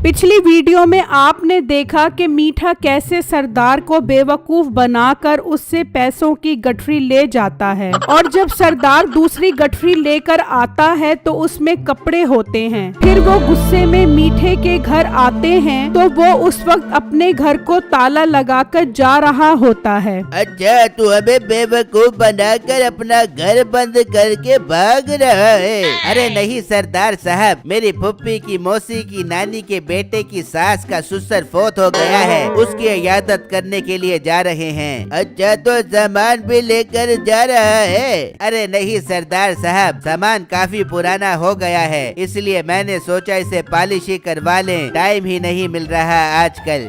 पिछली वीडियो में आपने देखा कि मीठा कैसे सरदार को बेवकूफ बनाकर उससे पैसों की गठरी ले जाता है और जब सरदार दूसरी गठरी लेकर आता है तो उसमें कपड़े होते हैं। फिर वो गुस्से में मीठे के घर आते हैं तो वो उस वक्त अपने घर को ताला लगाकर जा रहा होता है। अच्छा, तू हमें बेवकूफ बनाकर अपना घर बंद करके भाग रहा है। अरे नहीं सरदार साहब, मेरी फुप्पी की मौसी की नानी के बेटे की सास का ससुर फोत हो गया है, उसकी इयादत करने के लिए जा रहे हैं। अच्छा, तो सामान भी लेकर जा रहा है? अरे नहीं सरदार साहब, सामान काफी पुराना हो गया है, इसलिए मैंने सोचा इसे पॉलिशी करवा लें, टाइम ही नहीं मिल रहा आजकल।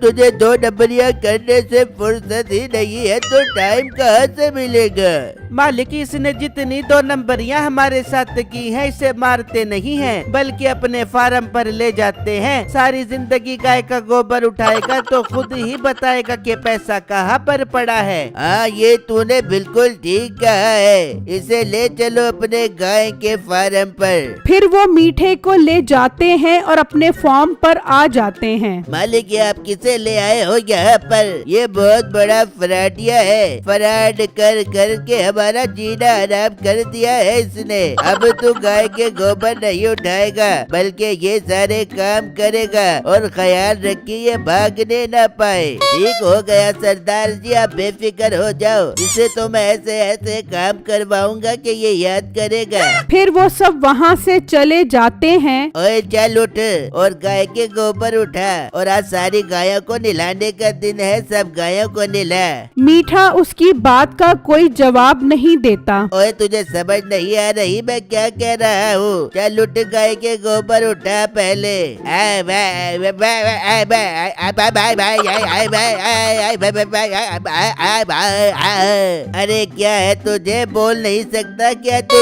तुझे 2 नंबरियां करने से फुर्सत ही नहीं है तो टाइम कहाँ से मिलेगा? मालिक, इसने जितनी 2 नंबरियां हमारे साथ की हैं, इसे मारते नहीं हैं, बल्कि अपने फार्म पर ले जाते हैं। सारी जिंदगी गाय का गोबर उठाएगा तो खुद ही बताएगा कि पैसा कहाँ पर पड़ा है। हाँ, ये तूने बिल्कुल ठीक कहा है, इसे ले चलो अपने गाय के फार्म पर। फिर वो मीठे को ले जाते हैं और अपने फार्म पर आ जाते हैं। मालिक, ये आप किसे ले आए हो यहाँ पर? ये बहुत बड़ा फ्रॉडिया है, फ्रॉड कर कर के हमारा जीना हराम कर दिया है इसने। अब तू गाय के गोबर नहीं उठाएगा बल्कि ये सारे काम करेगा और ख्याल रखिए ये भागने न पाए। ठीक हो गया सरदार जी, आप बेफिक्र हो जाओ, इसे तो मैं ऐसे ऐसे काम करवाऊंगा कि ये याद करेगा। फिर वो सब वहाँ से चले जाते हैं। ओए चल उठ और गाय के गोबर उठा, और आज सारी गायों को नहलाने का दिन है, सब गायों को नहला। मीठा उसकी बात का कोई जवाब नहीं देता। ओए तुझे समझ नहीं आ रही मैं क्या कह रहा हूँ? चल उठ, गाय के गोबर उठा पहले। अरे क्या है तुझे, बोल नहीं सकता क्या तू?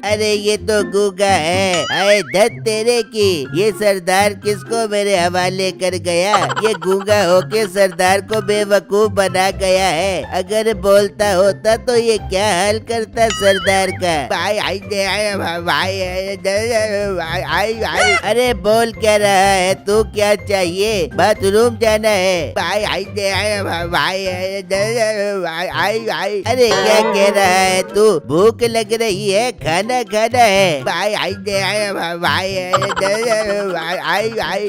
अरे ये तो गूंगा है। अरे धत तेरे की, ये सरदार किसको मेरे हवाले कर गया? ये गूंगा होके सरदार को बेवकूफ बना गया है। अगर बोलता होता तो ये क्या हाल करता सरदार का? अरे बोल क्या रहा है तू, क्या चाहिए? बाथरूम जाना है? अरे क्या कह रहा है तू? भूख लग रही है, खाना खाना है?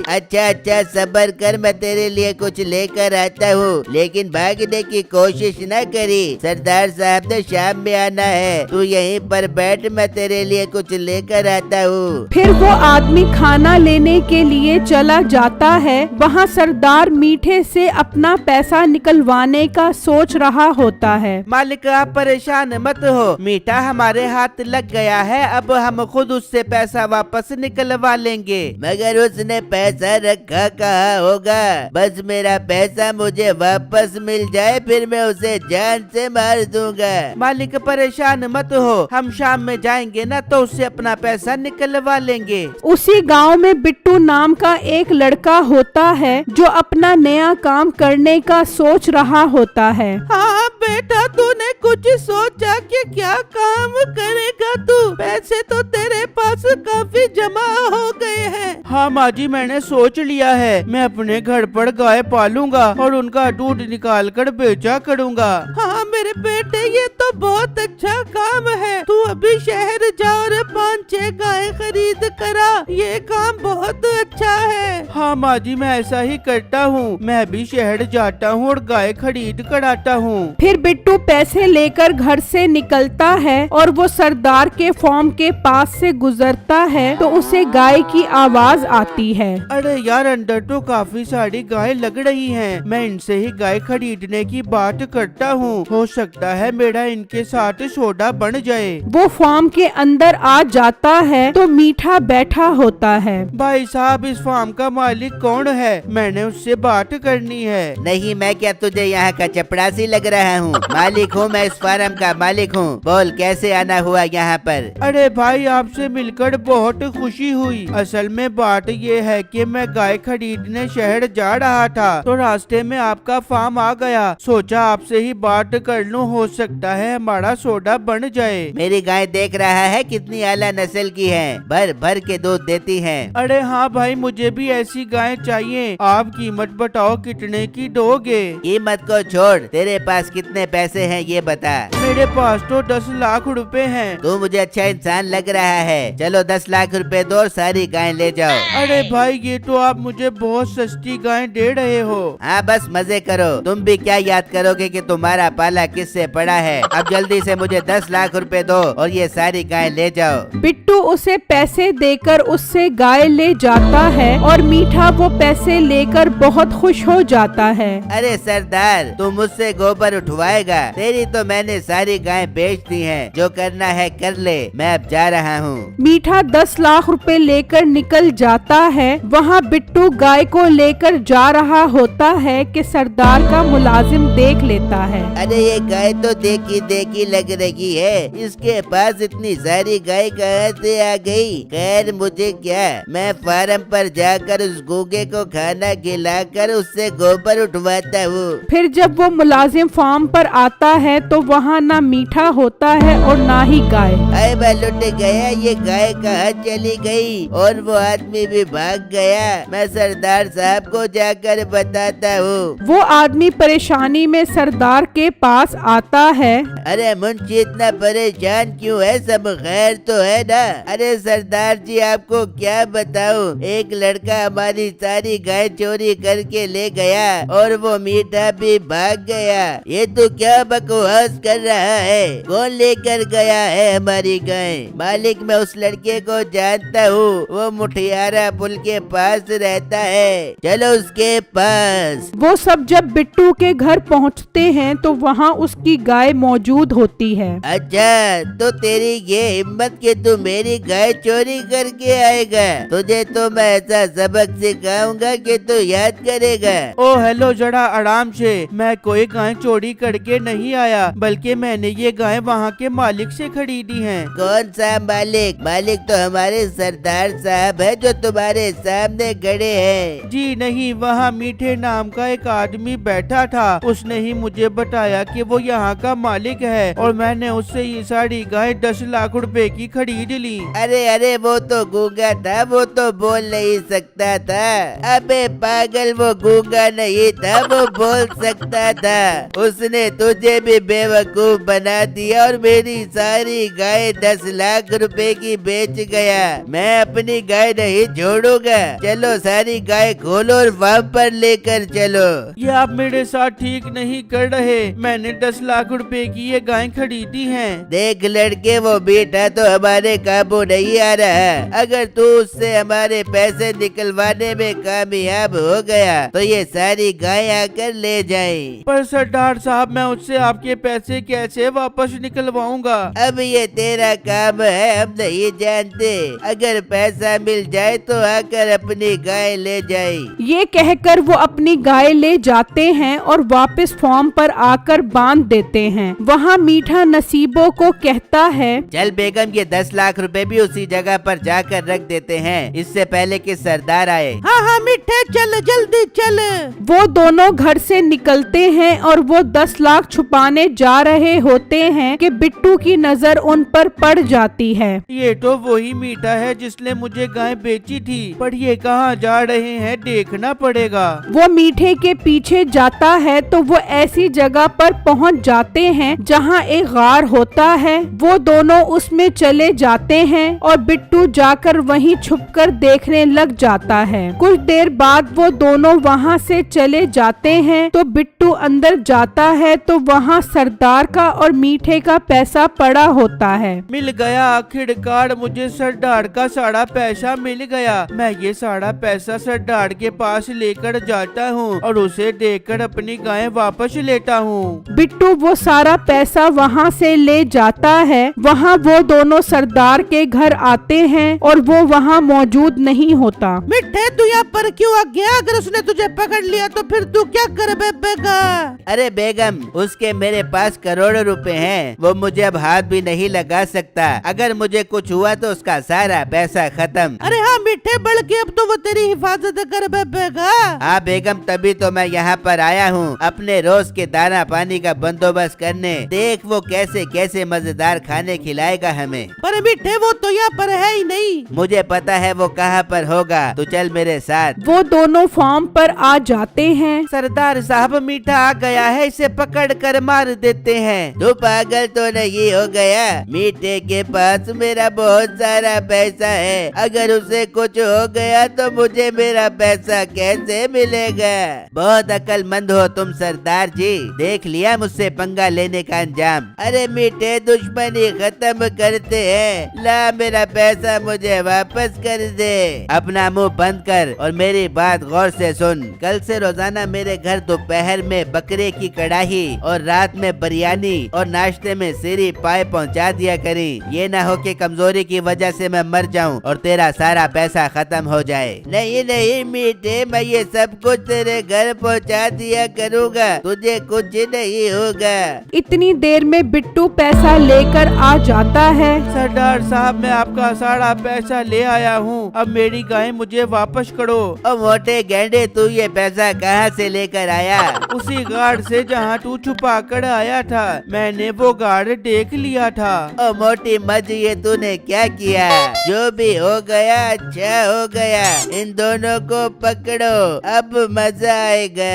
अच्छा अच्छा सब्र कर, मैं तेरे लिए कुछ लेकर आता हूँ, लेकिन भागने की कोशिश न करी। सरदार साहब ने शाम में आना है, तू यहीं पर बैठ, मैं तेरे लिए कुछ लेकर आता हूँ। फिर वो आदमी खाना लेने के लिए चला जाता है। वहाँ सरदार मीठे से अपना पैसा निकलवाने का सोच रहा होता है। मालिक, आप परेशान मत हो, मीठा हमारे हाथ लग गया है, अब हम खुद उससे पैसा वापस निकलवा लेंगे। मगर उसने पैसा रखा कहाँ होगा? बस मेरा पैसा मुझे वापस मिल जाए, फिर मैं उसे जान से मार दूंगा। मालिक परेशान मत हो, हम शाम में जाएंगे ना तो उससे अपना पैसा निकलवा लेंगे। उसी गांव में बिट्टू नाम का एक लड़का होता है जो अपना नया काम करने का सोच रहा होता है। हाँ बेटा, तूने कुछ सोचा कि क्या काम करेगा तू? पैसे तो तेरे पास काफी जमा हो गए हैं। हाँ माँ जी, मैंने सोच लिया है, मैं अपने घर पर गाय पालूंगा और उनका दूध निकाल कर बेचा करूँगा। हाँ मेरे बेटे, ये तो बहुत अच्छा काम है, तू अभी शहर जा और 5-6 गाय खरीद करा, ये काम बहुत अच्छा है। हाँ माँ जी, मैं ऐसा ही करता हूँ, मैं भी शहर जाता हूँ और गाय खरीद कर आता हूँ। फिर बिट्टू पैसे लेकर घर से निकलता है और वो सरदार के फार्म के पास से गुजरता है तो उसे गाय की आवाज आती है। अरे यार, अंदर तो काफी सारी गाय लग रही हैं, मैं इनसे ही गाय खरीदने की बात करता हूँ, हो सकता है मेरा इनके साथ सौदा बन जाए। वो फार्म के अंदर आ जाता है तो मीठा बैठा होता है। भाई साहब, इस फार्म का मालिक मालिक कौन है, मैंने उससे बात करनी है। नहीं, मैं क्या तुझे यहाँ का चपड़ासी लग रहा हूँ? मालिक हूँ मैं, इस फार्म का मालिक हूँ। बोल कैसे आना हुआ यहाँ पर? अरे भाई, आपसे मिलकर बहुत खुशी हुई। असल में बात ये है कि मैं गाय खरीदने शहर जा रहा था, तो रास्ते में आपका फार्म आ गया। सोचा आपसे ही बात कर लूं, हो सकता है हमारा सौदा बन जाए। मेरी गाय देख रहा है कितनी आला नस्ल की है, भर भर के दूध देती है। अरे हाँ भाई, मुझे भी ऐसी गाय चाहिए। आप कीमत बताओ कितने की दोगे? कीमत को छोड़, तेरे पास कितने पैसे हैं ये बता। मेरे पास तो 10 लाख रुपए हैं। तू मुझे अच्छा इंसान लग रहा है। चलो 10 लाख रुपए दो और सारी गाय ले जाओ। अरे भाई, ये तो आप मुझे बहुत सस्ती गाय दे रहे हो। हाँ बस मजे करो, तुम भी क्या याद करोगे कि तुम्हारा पाला किससे पड़ा है। अब जल्दी से मुझे 10 लाख रुपए दो और ये सारी गाय ले जाओ। बिट्टू उसे पैसे देकर उससे गाय ले जाता है और मीठा वो पैसे लेकर बहुत खुश हो जाता है। अरे सरदार, तू मुझसे गोबर उठवाएगा? तेरी तो मैंने सारी गाय बेच दी हैं। जो करना है कर ले, मैं अब जा रहा हूँ। मीठा 10 लाख रुपए लेकर निकल जाता है। वहाँ बिट्टू गाय को लेकर जा रहा होता है कि सरदार का मुलाजिम देख लेता है। अरे ये गाय तो देखी लग रही है, इसके पास इतनी सारी गाय कहाँ से आ गई? खैर मुझे क्या, मैं फार्म पर जाकर उस गूंगे को खाना खिलाकर उससे गोबर उठवाता हूँ। फिर जब वो मुलाजिम फार्म पर आता है तो वहाँ ना मीठा होता है और ना ही गाय। अरे मैं लुट गया, ये गाय कहाँ चली गई? और वो आदमी भी भाग गया। मैं सरदार साहब को जाकर बताता हूँ। वो आदमी परेशानी में सरदार के पास आता है। अरे मुंशी, इतना परेशान क्यों है? सब खैर तो है ना? अरे सरदार जी, आपको क्या बताऊं, एक लड़का हमारी सारी गाय चोरी करके ले गया और वो मीठा भी भाग गया। ये तो क्या बकवास कर रहा है? कौन लेकर गया है हमारी गाय? मालिक, मैं उस लड़के को जानता हूँ, वो मुठियारा पुल के पास रहता है। चलो उसके पास। वो सब जब बिट्टू के घर पहुँचते हैं तो वहाँ उसकी गाय मौजूद होती है। अच्छा, तो तेरी ये हिम्मत कि तू मेरी गाय चोरी करके आएगा? तुझे तो मैं ऐसा सबक सिखाऊंगा कि तू याद करेगा। ओ हेलो, जरा आराम से। मैं कोई गाय चोरी करके नहीं आया, बल्कि मैंने ये गाय वहाँ के मालिक से खरीदी है। कौन सा मालिक? मालिक तो हमारे सरदार साहब है जो तुम्हारे सामने खड़े हैं। जी नहीं, वहाँ मीठे नाम का एक आदमी बैठा था। उसने ही मुझे बताया कि वो यहाँ का मालिक है और मैंने उससे ये सारी गाय 10 लाख रुपए की खरीद ली। अरे अरे, वो तो गूंगा था, वो तो बोल नहीं सकता था। अबे पागल, वो गूंगा नहीं था, वो बोल सकता था। उसने तुझे भी बेवकूफ बना दिया और मेरी सारी गाय 10 लाख रुपए की बेच गया। मैं अपनी गाय नहीं छोड़ूंगा। चलो सारी गाय खोलो और वहाँ पर लेकर चलो। ये आप मेरे साथ ठीक नहीं कर रहे। मैंने 10 लाख रुपए की ये गाय खरीदी है। देख लड़के, वो बेटा तो हमारे काबू नहीं आ रहा। अगर तू उससे हमारे पैसे निकलवाने में कामयाब हो गया तो ये सारी गाय आकर ले जाए। पर सरदार साहब, मैं उससे आपके पैसे कैसे वापस निकलवाऊंगा? अब ये तेरा काम है, हम नहीं जानते। अगर पैसा मिल जाए तो आकर अपनी गाय ले जाए। ये कहकर वो अपनी गाय ले जाते हैं और वापस फार्म पर आकर बांध देते हैं। वहाँ मीठा नसीबों को कहता है, चल बेगम, ये 10 लाख रुपए भी उसी जगह पर जाकर रख देते हैं, इससे पहले कि सरदार आए। हाँ हाँ मीठे, चल जल्दी चल। वो दोनों घर से निकलते हैं और वो 10 लाख छुपाने जा रहे होते हैं कि बिट्टू की नजर उन पर पड़ जाती है। ये तो वही मीठा है जिसने मुझे गाय बेची थी, पर ये कहाँ जा रहे हैं देखना पड़ेगा। वो मीठे के पीछे जाता है तो वो ऐसी जगह पर पहुंच जाते हैं जहां एक गार होता है। वो दोनों उसमें चले जाते हैं और बिट्टू जाकर वहीं छुपकर देखने लग जाता है। कुछ देर बाद वो दोनों वहां से चले जाते हैं तो बिट्टू अंदर जाता है तो वहां सरदार का और मीठे का पैसा पड़ा होता है। मिल गया, आखिरकार मुझे सरदार का सारा पैसा मिल गया। मैं ये सारा पैसा सरदार के पास लेकर जाता हूँ और उसे देकर अपनी गाय वापस लेता हूँ। बिट्टू वो सारा पैसा वहाँ से ले जाता है। वहाँ वो दोनों सरदार के घर आते हैं और वो वहाँ मौजूद नहीं होता। मिठे, तू यहाँ पर क्यों आ गया? अगर उसने तुझे पकड़ लिया तो फिर तू क्या कर बेगा? अरे बेगम, उसके मेरे पास करोड़ों रुपए हैं, वो मुझे अब हाथ भी नहीं लगा सकता। अगर मुझे कुछ हुआ तो उसका सारा पैसा खत्म। अरे हाँ मीठे बढ़ के अब तो वो तेरी हिफाजत कर बेगा। हाँ बेगम, तभी तो मैं यहाँ पर आया हूँ अपने रोज के दाना पानी का बंदोबस्त करने। देख वो कैसे कैसे मजेदार खाने खिलाएगा हमें। पर मीठे वो तो यहाँ पर है ही नहीं। मुझे पता है वो कहाँ पर होगा, तो चल मेरे साथ। वो दोनों फार्म पर आ जाते हैं। सरदार साहब मीठा आ गया है, इसे पकड़ कर मार देते हैं। तू पागल तो नहीं हो गया? मीठे के पास मेरा बहुत सारा पैसा है, अगर उसे कुछ हो गया तो मुझे मेरा पैसा कैसे मिलेगा? बहुत अक्लमंद हो तुम सरदार जी, देख लिया मुझसे पंगा लेने का अंजाम। अरे मीठे, दुश्मनी खत्म करते हैं, ला मेरा पैसा मुझे वापस कर दे। अपना मुंह बंद कर और मेरी बात गौर से सुन। कल से रोजाना मेरे घर दोपहर में बकरे की कड़ाही और रात में बिरयानी और नाश्ते में सीरी पाए पहुंचा दिया करी। ये ना हो कि कमजोरी की वजह से मैं मर जाऊं और तेरा सारा पैसा खत्म हो जाए। नहीं नहीं मीठे, मैं ये सब कुछ तेरे घर पहुंचा दिया करूंगा, तुझे कुछ नहीं होगा। इतनी देर में बिट्टू पैसा लेकर आ जाता है। सरदार साहब, मैं आपका सारा पैसा ले आया हूँ, अब मेरी गाय मुझे वापस करो। ओ मोटे गेंडे, तू ये पैसा कहाँ से लेकर आया? उसी गार्ड से जहाँ तू छुपा कर आया था, मैंने वो गार्ड देख लिया था। ओ मोटी मज, ये तूने क्या किया? जो भी हो गया अच्छा हो गया, इन दोनों को पकड़ो, अब मजा आएगा।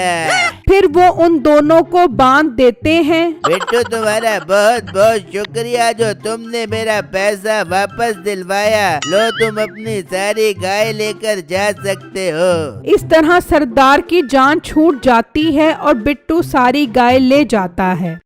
फिर वो उन दोनों को बांध देते हैं। बिट्टू, तुम्हारा बहुत बहुत शुक्रिया जो तुमने मेरा पैसा वापस दिलवाया। लो, तुम अपनी सारी गाय लेकर जा सकते हो। इस तरह सरदार की जान छूट जाती है और बिट्टू सारी गाय ले जाता है।